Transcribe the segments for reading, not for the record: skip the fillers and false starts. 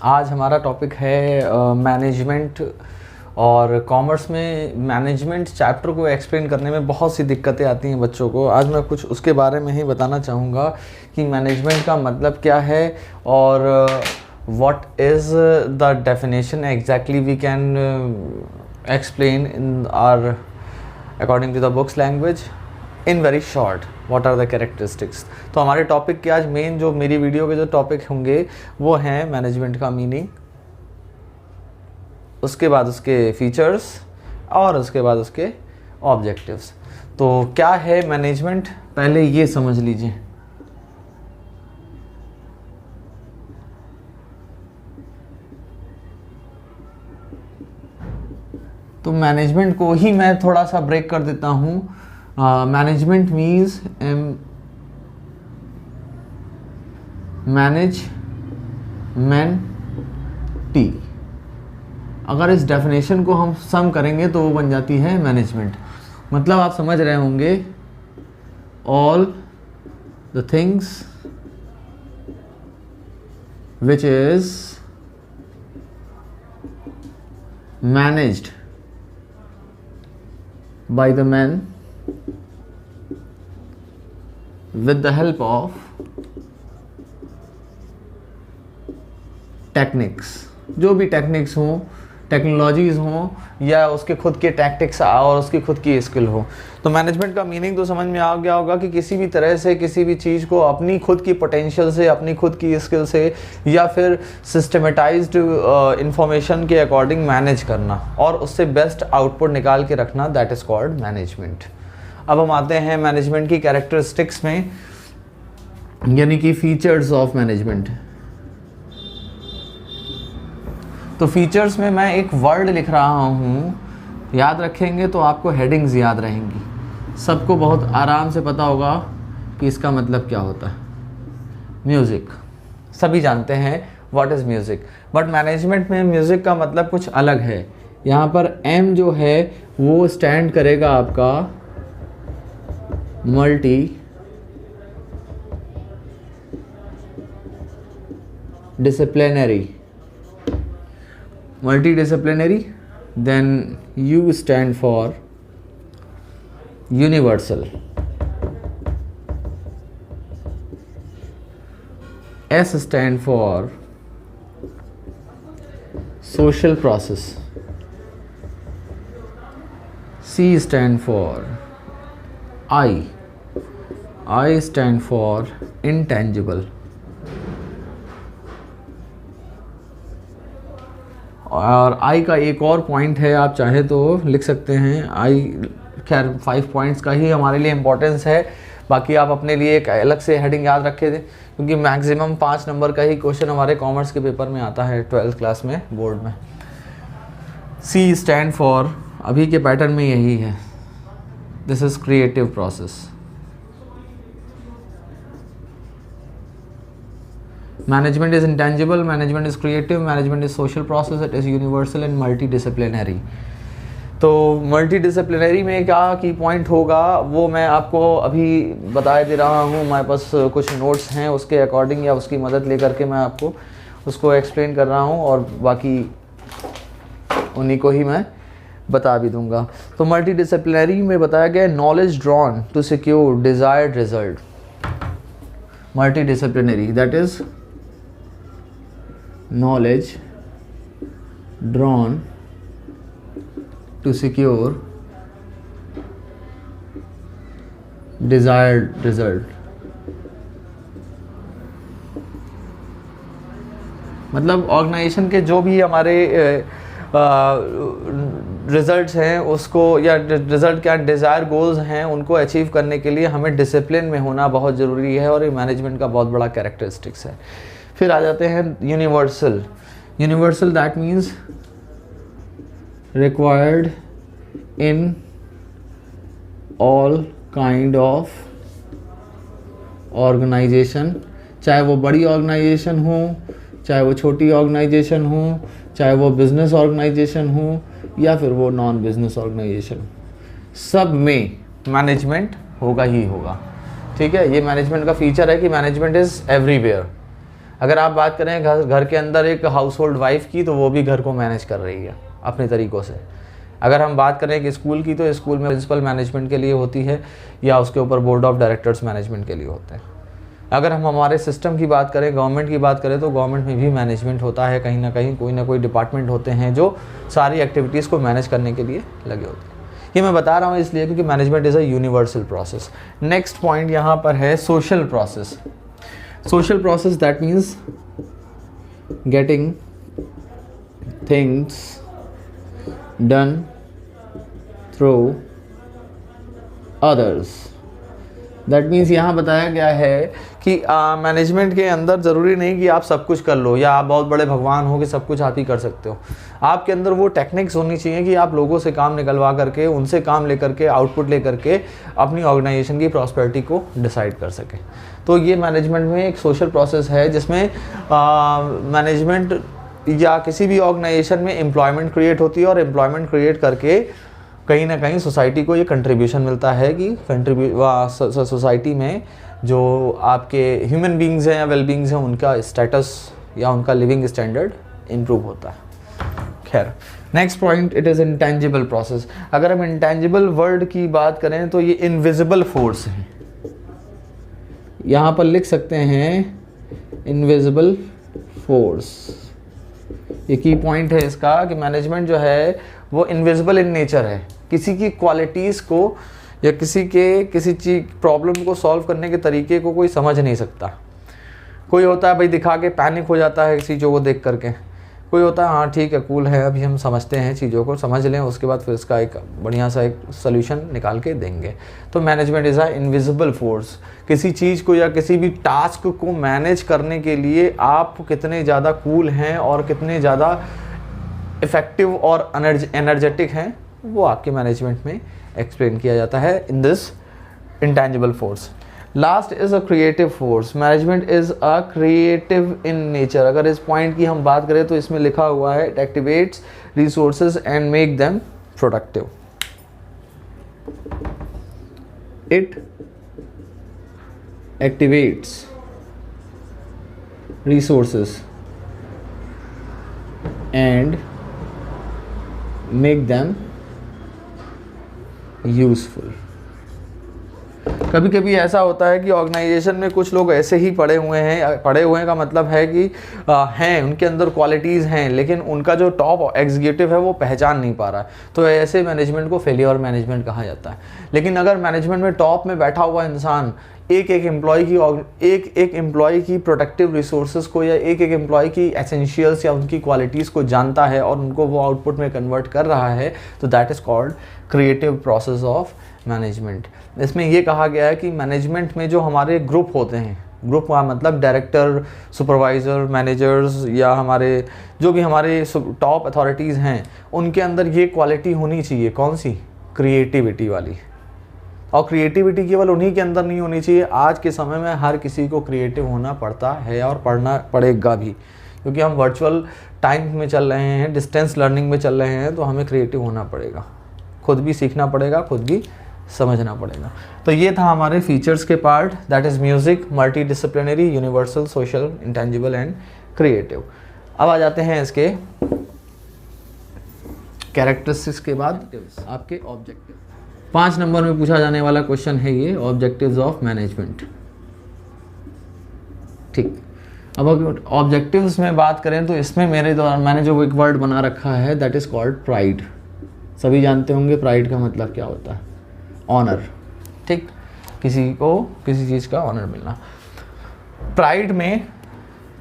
आज हमारा टॉपिक है मैनेजमेंट। और कॉमर्स में मैनेजमेंट चैप्टर को एक्सप्लेन करने में बहुत सी दिक्कतें आती हैं बच्चों को। आज मैं कुछ उसके बारे में ही बताना चाहूँगा कि मैनेजमेंट का मतलब क्या है और what is the definition exactly we can explain in or according to the books language in very short what are the characteristics. तो हमारे टॉपिक के आज मेन जो मेरी वीडियो के जो टॉपिक होंगे वो हैं मैनेजमेंट का मीनिंग, उसके बाद उसके फीचर्स और उसके बाद उसके ऑब्जेक्टिव्स। तो क्या है मैनेजमेंट, पहले ये समझ लीजिए। तो मैनेजमेंट को ही मैं थोड़ा सा ब्रेक कर देता हूँ। Management means manage man T. अगर इस डेफिनेशन को हम सम करेंगे तो वो बन जाती है मैनेजमेंट। मतलब आप समझ रहे होंगे all the things which is managed by the man with the help of techniques. जो भी टेक्निक्स हों, टेक्नोलॉजीज़ हों या उसके खुद के टैक्टिक्स और उसकी खुद की स्किल हो। तो मैनेजमेंट का मीनिंग तो समझ में आ गया होगा कि किसी भी तरह से किसी भी चीज़ को अपनी खुद की पोटेंशियल से, अपनी खुद की स्किल से या फिर सिस्टमेटाइज्ड इंफॉर्मेशन के अकॉर्डिंग मैनेज करना और उससे बेस्ट आउटपुट निकाल के रखना, दैट इज़ कॉल्ड मैनेजमेंट। अब हम आते हैं मैनेजमेंट की कैरेक्टरिस्टिक्स में, यानी कि फीचर्स ऑफ मैनेजमेंट। तो फीचर्स में मैं एक वर्ड लिख रहा हूँ, याद रखेंगे तो आपको हेडिंग्स याद रहेंगी। सबको बहुत आराम से पता होगा कि इसका मतलब क्या होता है। म्यूज़िक, सभी जानते हैं what is music, but management में म्यूज़िक का मतलब कुछ अलग है। यहाँ पर एम जो है वो स्टैंड करेगा आपका multi disciplinary. Multidisciplinary, then U stand for universal, S stand for social process, C stand for I stand for intangible। और आई का एक और पॉइंट है, आप चाहे तो लिख सकते हैं। आई खैर 5 पॉइंट्स का ही हमारे लिए इम्पोर्टेंस है, बाकी आप अपने लिए एक अलग से हेडिंग याद रखे थे, क्योंकि मैक्सिमम 5 नंबर का ही क्वेश्चन हमारे कॉमर्स के पेपर में आता है 12th क्लास में, बोर्ड में। सी स्टैंड फॉर, अभी के पैटर्न में यही है, this is creative process. Management is intangible, management is creative, management is social process, it is universal and multidisciplinary। तो मल्टीडिसिप्लिनरी में क्या की पॉइंट होगा वो मैं आपको अभी बता दे रहा हूँ। हमारे पास कुछ नोट्स हैं, उसके अकॉर्डिंग या उसकी मदद लेकर के मैं आपको उसको एक्सप्लेन कर रहा हूँ और बाकी उन्हीं को ही मैं बता भी दूँगा। तो मल्टीडिसिप्लिनरी में बताया गया knowledge drawn to secure desired result. Multidisciplinary that is knowledge drawn to secure desired result। मतलब ऑर्गेनाइजेशन के जो भी हमारे रिजल्ट्स हैं उसको, या रिजल्ट क्या डिज़ायर गोल्स हैं, उनको अचीव करने के लिए हमें डिसिप्लिन में होना बहुत ज़रूरी है और ये मैनेजमेंट का बहुत बड़ा कैरेक्टरिस्टिक्स है। फिर आ जाते हैं universal. Universal that means required in all kind of organization, चाहे वो बड़ी ऑर्गेनाइजेशन हो, चाहे वो छोटी ऑर्गेनाइजेशन हो, चाहे वो बिजनेस ऑर्गेनाइजेशन हो या फिर वो नॉन बिजनेस ऑर्गेनाइजेशन। सब में मैनेजमेंट होगा ही होगा। ठीक है, ये मैनेजमेंट का फीचर है कि मैनेजमेंट इज़ एवरीवेयर। अगर आप बात करें घर के अंदर एक हाउस होल्ड वाइफ की, तो वो भी घर को मैनेज कर रही है अपने तरीक़ों से। अगर हम बात करें कि स्कूल की, तो स्कूल में प्रिंसिपल मैनेजमेंट के लिए होती है या उसके ऊपर बोर्ड ऑफ डायरेक्टर्स मैनेजमेंट के लिए होते हैं। अगर हम हमारे सिस्टम की बात करें, गवर्नमेंट की बात करें, तो गवर्नमेंट में भी मैनेजमेंट होता है। कहीं ना कोई डिपार्टमेंट होते हैं जो सारी एक्टिविटीज़ को मैनेज करने के लिए लगे होते हैं। ये मैं बता रहा हूँ इसलिए क्योंकि management is a universal process. Next point यहाँ पर है social process. Social process that means getting things done through others. That means यहाँ बताया गया है कि मैनेजमेंट के अंदर ज़रूरी नहीं कि आप सब कुछ कर लो या आप बहुत बड़े भगवान हो कि सब कुछ आप ही कर सकते हो। आपके अंदर वो टेक्निक्स होनी चाहिए कि आप लोगों से काम निकलवा करके, उनसे काम लेकर के, आउटपुट लेकर के अपनी ऑर्गेनाइजेशन की प्रॉस्पेरिटी को डिसाइड कर सकें। तो ये मैनेजमेंट में एक सोशल प्रोसेस है जिसमें मैनेजमेंट या किसी भी ऑर्गेनाइजेशन में एम्प्लॉयमेंट क्रिएट होती है और एम्प्लॉयमेंट क्रिएट करके कहीं ना कहीं सोसाइटी को ये कंट्रीब्यूशन मिलता है कि सोसाइटी में जो आपके ह्यूमन बींग्स हैं या वेल बींग्स हैं उनका स्टेटस या उनका लिविंग स्टैंडर्ड इम्प्रूव होता है। खैर, next point, it is intangible process. अगर हम इंटेंजिबल वर्ड की बात करें तो ये इनविजिबल फोर्स है। यहाँ पर लिख सकते हैं इनविजिबल फोर्स। ये की पॉइंट है इसका कि मैनेजमेंट जो है वो इनविजिबल इन नेचर है। किसी की क्वालिटीज़ को या किसी चीज़ प्रॉब्लम को सॉल्व करने के तरीके को कोई समझ नहीं सकता। कोई होता है भाई दिखा के पैनिक हो जाता है चीज़ों को देख करके, कोई होता है हाँ ठीक है कूल है, अभी हम समझते हैं चीज़ों को, समझ लें, उसके बाद फिर इसका एक बढ़िया सा एक सोल्यूशन निकाल के देंगे। तो management is a invisible force. किसी चीज़ को या किसी भी टास्क को मैनेज करने के लिए आप कितने ज़्यादा कूल हैं और कितने ज़्यादा इफ़ेक्टिव और एनर्जेटिक हैं, वो आपके मैनेजमेंट में एक्सप्लेन किया जाता है in this intangible force. Last is a creative force. Management is a creative in nature. अगर इस pॉइंट की हम बात करें तो इसमें लिखा हुआ है it activates resources and make them productive. It activates resources and make them useful. कभी कभी ऐसा होता है कि ऑर्गेनाइजेशन में कुछ लोग ऐसे ही पड़े हुए हैं का मतलब है कि हैं, उनके अंदर क्वालिटीज़ हैं, लेकिन उनका जो टॉप एग्जीक्यूटिव है वो पहचान नहीं पा रहा है। तो ऐसे मैनेजमेंट को फेलियर मैनेजमेंट कहा जाता है। लेकिन अगर मैनेजमेंट में टॉप में बैठा हुआ इंसान एक एम्प्लॉय की प्रोडक्टिव रिसोर्सेज को या एक एम्प्लॉय की एसेंशियल्स या उनकी क्वालिटीज़ को जानता है और उनको वो आउटपुट में कन्वर्ट कर रहा है, तो that is called creative process of management. इसमें ये कहा गया है कि मैनेजमेंट में जो हमारे ग्रुप होते हैं, ग्रुप का मतलब डायरेक्टर, सुपरवाइज़र, मैनेजर्स या हमारे जो भी हमारे टॉप अथॉरिटीज़ हैं, उनके अंदर ये क्वालिटी होनी चाहिए। कौन सी? क्रिएटिविटी वाली। और क्रिएटिविटी केवल उन्हीं के अंदर नहीं होनी चाहिए। आज के समय में हर किसी को क्रिएटिव होना पड़ता है और पढ़ना पड़ेगा भी, क्योंकि हम वर्चुअल टाइम में चल रहे हैं, डिस्टेंस लर्निंग में चल रहे हैं, तो हमें क्रिएटिव होना पड़ेगा, खुद भी सीखना पड़ेगा, खुद भी समझना पड़ेगा। तो ये था हमारे फीचर्स के part, that is music, multi disciplinary, universal, social, intangible and creative. अब आ जाते हैं इसके कैरेक्टरिस्टिक्स के बाद आपके ऑब्जेक्टिव। 5 नंबर में पूछा जाने वाला क्वेश्चन है ये, ऑब्जेक्टिव्स ऑफ मैनेजमेंट। ठीक, अब अगर ऑब्जेक्टिव्स में बात करें तो इसमें मैंने जो एक वर्ड बना रखा है दैट इज़ कॉल्ड प्राइड। सभी जानते होंगे प्राइड का मतलब क्या होता है? ऑनर। ठीक, किसी को किसी चीज़ का ऑनर मिलना। प्राइड में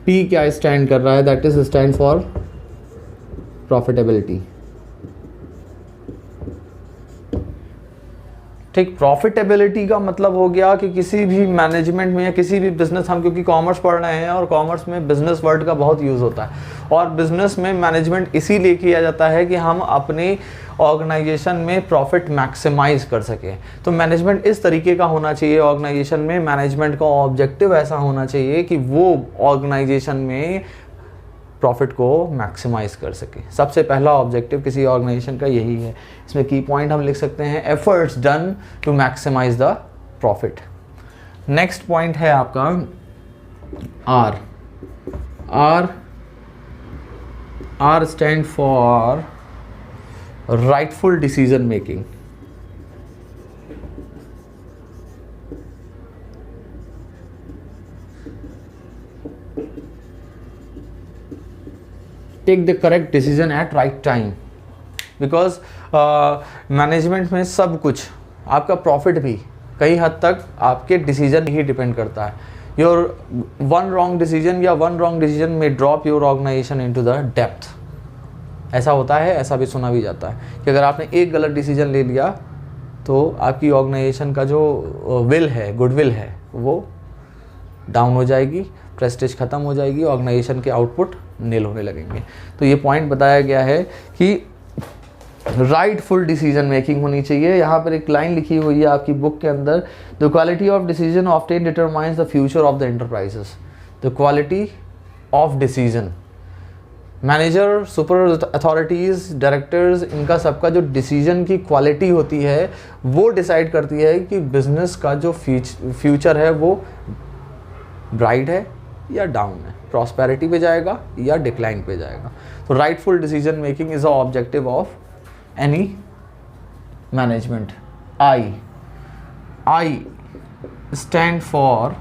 पी क्या स्टैंड कर रहा है? That is stand for profitability. ठीक, प्रॉफिटेबिलिटी का मतलब हो गया कि किसी भी मैनेजमेंट में या किसी भी बिजनेस, हम क्योंकि कॉमर्स पढ़ रहे हैं और कॉमर्स में बिजनेस वर्ड का बहुत यूज़ होता है, और बिजनेस में मैनेजमेंट इसीलिए किया जाता है कि हम अपने ऑर्गेनाइजेशन में प्रॉफिट मैक्सिमाइज कर सकें। तो मैनेजमेंट इस तरीके का होना चाहिए ऑर्गेनाइजेशन में। मैनेजमेंट का ऑब्जेक्टिव ऐसा होना चाहिए कि वो ऑर्गेनाइजेशन में प्रॉफिट को मैक्सिमाइज कर सके। सबसे पहला ऑब्जेक्टिव किसी ऑर्गेनाइजेशन का यही है। इसमें की पॉइंट हम लिख सकते हैं, efforts done to maximize the profit. Next point है आपका R. R stand for rightful decision making. Take the correct decision at right time, because management में सब कुछ, आपका प्रॉफिट भी कई हद तक आपके डिसीजन ही डिपेंड करता है। योर वन रॉन्ग डिसीजन या one wrong decision may drop your organization into the depth. ऐसा होता है, ऐसा भी सुना भी जाता है कि अगर आपने एक गलत डिसीजन ले लिया तो आपकी ऑर्गेनाइजेशन का जो विल है, गुडविल है, वो डाउन हो जाएगी, प्रेस्टीज ख़त्म हो जाएगी, ऑर्गेनाइजेशन के आउटपुट नील होने लगेंगे। तो ये पॉइंट बताया गया है कि राइटफुल डिसीजन मेकिंग होनी चाहिए। यहाँ पर एक लाइन लिखी हुई है आपकी बुक के अंदर, the quality of decision often determines the future of the enterprises. The quality of decision, manager, super authorities, directors, इनका सबका जो डिसीजन की क्वालिटी होती है वो डिसाइड करती है कि बिजनेस का जो फ्यूचर है वो ब्राइट है या डाउन है, प्रॉस्पेरिटी पे जाएगा या डिक्लाइन पे जाएगा। तो rightful decision making is a objective of any management. I stand for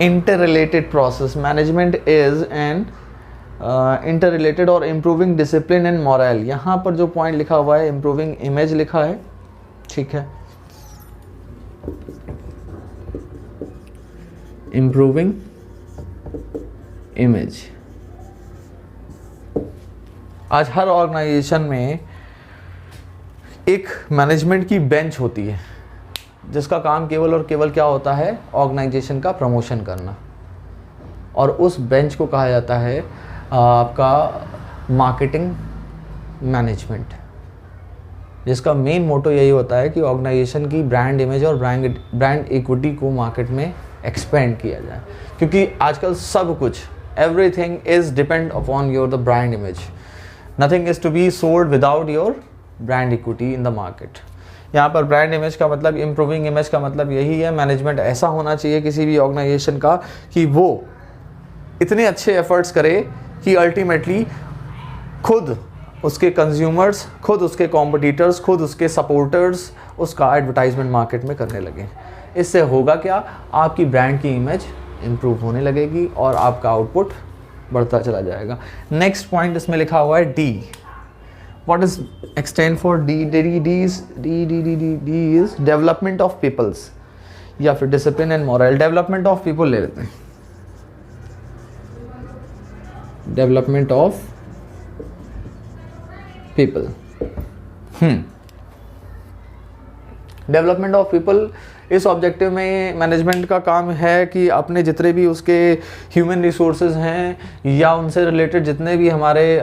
interrelated process. Management is an interrelated और इम्प्रूविंग डिसिप्लिन एंड मॉरल। यहाँ पर जो पॉइंट लिखा हुआ है इम्प्रूविंग इमेज लिखा है, ठीक है, इम्प्रूविंग इमेज। आज हर ऑर्गेनाइजेशन में एक मैनेजमेंट की बेंच होती है जिसका काम केवल और केवल क्या होता है, ऑर्गेनाइजेशन का प्रमोशन करना। और उस बेंच को कहा जाता है आपका मार्केटिंग मैनेजमेंट, जिसका मेन मोटो यही होता है कि ऑर्गेनाइजेशन की ब्रांड इमेज और ब्रांड इक्विटी को मार्केट में एक्सपेंड किया जाए। क्योंकि आजकल सब कुछ, everything is depend upon your the brand image. Nothing is to be sold without your brand equity in the market. यहाँ पर ब्रांड इमेज का मतलब, इम्प्रूविंग इमेज का मतलब यही है, मैनेजमेंट ऐसा होना चाहिए किसी भी ऑर्गेनाइजेशन का कि वो इतने अच्छे एफर्ट्स करे कि अल्टीमेटली खुद उसके कंज्यूमर्स, खुद उसके कॉम्पिटिटर्स, खुद उसके सपोर्टर्स उसका एडवर्टाइजमेंट मार्केट में करने लगे। इससे होगा क्या, आपकी ब्रांड की इमेज इम्प्रूव होने लगेगी और आपका आउटपुट बढ़ता चला जाएगा। नेक्स्ट पॉइंट इसमें लिखा हुआ है D. What is extend for D? D is development of peoples या फिर discipline and moral. Development of people ले लेते हैं, development of people. Development of people, इस ऑब्जेक्टिव में मैनेजमेंट का काम है कि अपने जितने भी उसके ह्यूमन रिसोर्सेज हैं या उनसे रिलेटेड जितने भी हमारे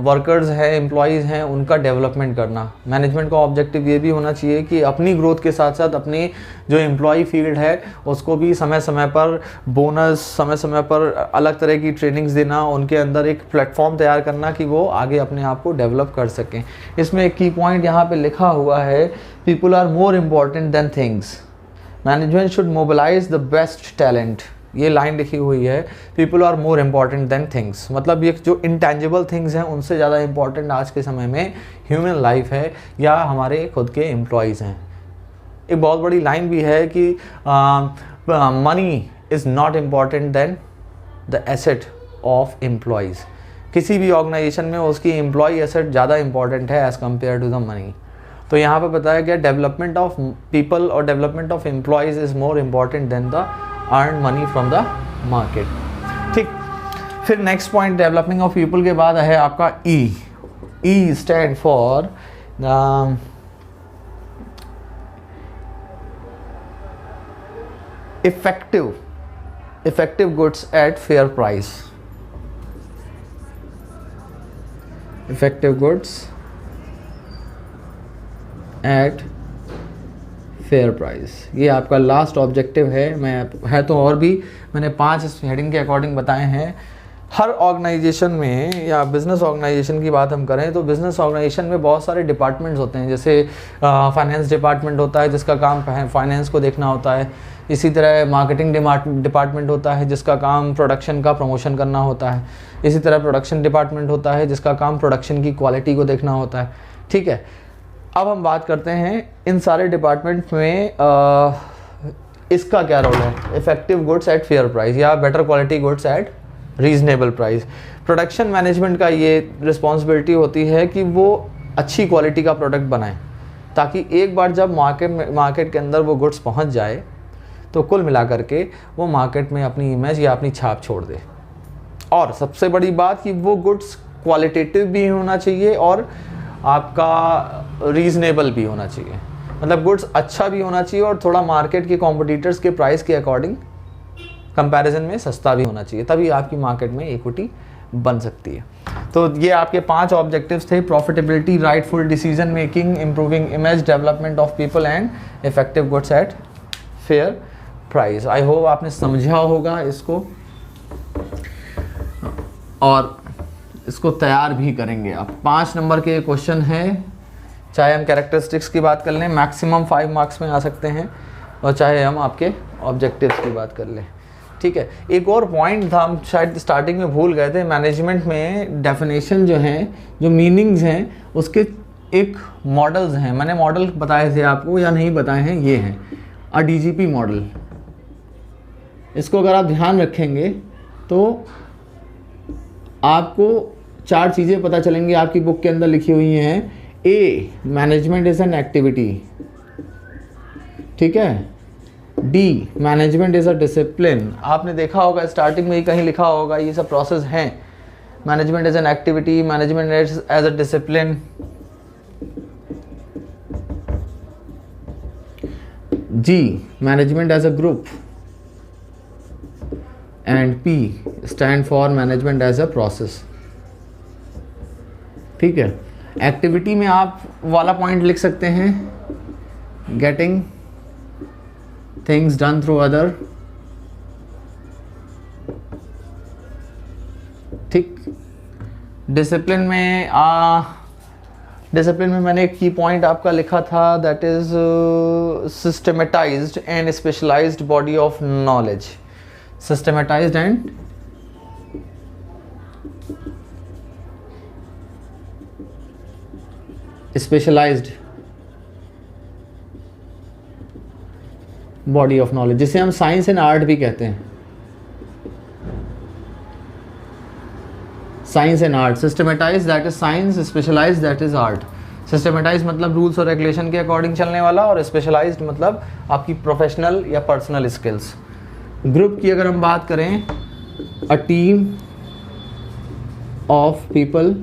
वर्कर्स हैं, एम्प्लॉयज़ हैं, उनका डेवलपमेंट करना। मैनेजमेंट का ऑब्जेक्टिव ये भी होना चाहिए कि अपनी ग्रोथ के साथ साथ अपनी जो एम्प्लॉय फील्ड है उसको भी समय समय पर बोनस, समय समय पर अलग तरह की ट्रेनिंग्स देना, उनके अंदर एक प्लेटफॉर्म तैयार करना कि वो आगे अपने आप को डेवलप कर सकें। इसमें एक की पॉइंट यहाँ पे लिखा हुआ है, people are more important than things. Management should mobilize the best talent. ये लाइन लिखी हुई है, people are more important than things. मतलब ये जो इंटेंजिबल थिंग्स हैं उनसे ज़्यादा इंपॉर्टेंट आज के समय में ह्यूमन लाइफ है या हमारे खुद के एम्प्लॉयज़ हैं। एक बहुत बड़ी लाइन भी है कि money is not important than the asset of employees. किसी भी ऑर्गेनाइजेशन में उसकी एम्प्लॉय एसेट ज़्यादा इंपॉर्टेंट है as compare to the money. तो यहाँ पर बताया गया डेवलपमेंट ऑफ पीपल और development of employees is more important than the earn money from the market. ठीक, फिर next point development of people के बाद है आपका E. E stand for effective goods at fair price. Effective goods at fair price, ये आपका last objective है। है तो और भी, मैंने 5 इस हेडिंग के अकॉर्डिंग बताए हैं। हर ऑर्गेनाइजेशन में या बिज़नेस ऑर्गेनाइजेशन की बात हम करें तो बिज़नेस ऑर्गेनाइजेशन में बहुत सारे डिपार्टमेंट्स होते हैं, जैसे फाइनेंस डिपार्टमेंट होता है जिसका काम फाइनेंस को देखना होता है। इसी तरह मार्केटिंग डिपार्टमेंट होता है जिसका काम प्रोडक्शन का प्रमोशन करना होता है। इसी तरह प्रोडक्शन डिपार्टमेंट होता है जिसका काम प्रोडक्शन की क्वालिटी को देखना होता है। ठीक है, अब हम बात करते हैं इन सारे डिपार्टमेंट में इसका क्या रोल है। Effective goods at fair price या better quality goods at reasonable price. Production management का ये रिस्पॉन्सिबिलिटी होती है कि वो अच्छी क्वालिटी का प्रोडक्ट बनाएं, ताकि एक बार जब मार्केट के अंदर वो गुड्स पहुंच जाए तो कुल मिलाकर के वो मार्केट में अपनी इमेज या अपनी छाप छोड़ दे। और सबसे बड़ी बात कि वो गुड्स क्वालिटेटिव भी होना चाहिए और आपका रीज़नेबल भी होना चाहिए, मतलब गुड्स अच्छा भी होना चाहिए और थोड़ा मार्केट के कॉम्पिटिटर्स के प्राइस के अकॉर्डिंग कंपैरिजन में सस्ता भी होना चाहिए, तभी आपकी मार्केट में इक्विटी बन सकती है। तो ये आपके 5 ऑब्जेक्टिव्स थे: profitability, rightful decision making, improving image, development of people and effective goods at fair price. I hope आपने समझा होगा इसको और इसको तैयार भी करेंगे आप। 5 नंबर के क्वेश्चन हैं, चाहे हम कैरेक्टरिस्टिक्स की बात कर लें मैक्सिमम 5 मार्क्स में आ सकते हैं, और चाहे हम आपके ऑब्जेक्टिव्स की बात कर लें। ठीक है, एक और पॉइंट था, हम शायद स्टार्टिंग में भूल गए थे। मैनेजमेंट में डेफिनेशन जो हैं, जो मीनिंग्स हैं, उसके एक मॉडल्स हैं। मैंने मॉडल बताए थे आपको या नहीं बताए हैं, ये हैं DGP मॉडल। इसको अगर आप ध्यान रखेंगे तो आपको 4 चीज़ें पता चलेंगी, आपकी बुक के अंदर लिखी हुई हैं। ए, मैनेजमेंट इज़ एन एक्टिविटी। ठीक है। D, management is a discipline. आपने देखा होगा स्टार्टिंग में ही कहीं लिखा होगा, ये सब प्रोसेस हैं। Management is an activity, management is as a discipline. G, management as a group. And P stand for management as a process. ठीक है, एक्टिविटी में आप वाला पॉइंट लिख सकते हैं, getting things done through other. ठीक। डिसिप्लिन में मैंने एक की पॉइंट आपका लिखा था, that is systematized and specialized body of knowledge. Systematized and specialized body of knowledge, जिसे हम साइंस एंड आर्ट भी कहते हैं। Science and art, systematize that is science, specialize that is art. Systematize मतलब rules और रेगुलेशन के according चलने वाला, और स्पेशलाइज्ड मतलब आपकी प्रोफेशनल या पर्सनल स्किल्स। ग्रुप की अगर हम बात करें, a team of people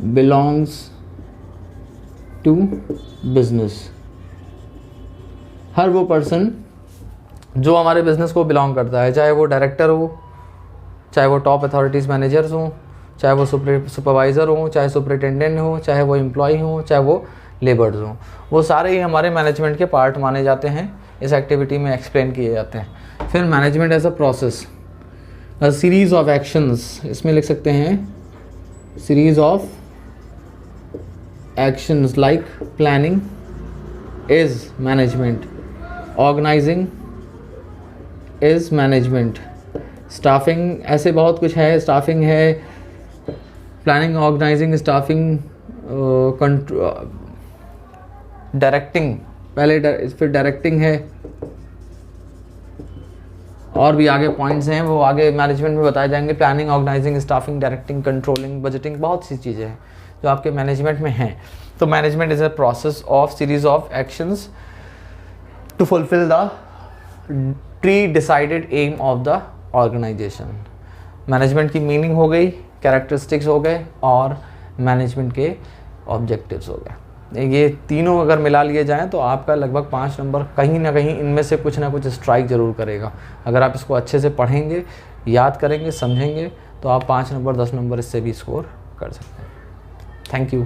belongs to business. हर वो पर्सन जो हमारे बिजनेस को बिलोंग करता है, चाहे वो डायरेक्टर हो, चाहे वो टॉप अथॉरिटीज़ मैनेजर्स हों, चाहे वो सुपरवाइज़र हों, चाहे सुपरिटेंडेंट हो, चाहे वो एम्प्लॉय हों, चाहे वो लेबर्स हों, वो सारे ही हमारे मैनेजमेंट के पार्ट माने जाते हैं, इस एक्टिविटी में एक्सप्लेन किए जाते हैं। फिर management as a process, a series of actions, इसमें लिख सकते हैं series of actions like planning is management, organizing is management, staffing, ऐसे बहुत कुछ है। स्टाफिंग है, प्लानिंग, ऑर्गेनाइजिंग, स्टाफिंग, डायरेक्टिंग, पहले फिर डायरेक्टिंग है, और भी आगे पॉइंट्स हैं, वो आगे मैनेजमेंट में बताए जाएंगे। Planning, organizing, staffing, directing, controlling, budgeting, बहुत सी चीज़ें हैं जो आपके मैनेजमेंट में हैं। तो management is a process of series of actions to fulfil the pre decided aim of the organization. Management की मीनिंग हो गई, कैरेक्टरिस्टिक्स हो गए, और मैनेजमेंट के ऑब्जेक्टिव्स हो गए। ये तीनों अगर मिला लिए जाएं तो आपका लगभग 5 नंबर कहीं ना कहीं इनमें से कुछ ना कुछ स्ट्राइक ज़रूर करेगा। अगर आप इसको अच्छे से पढ़ेंगे, याद करेंगे, समझेंगे, तो आप 5 नंबर 10 नंबर इससे भी स्कोर कर सकते हैं। Thank you.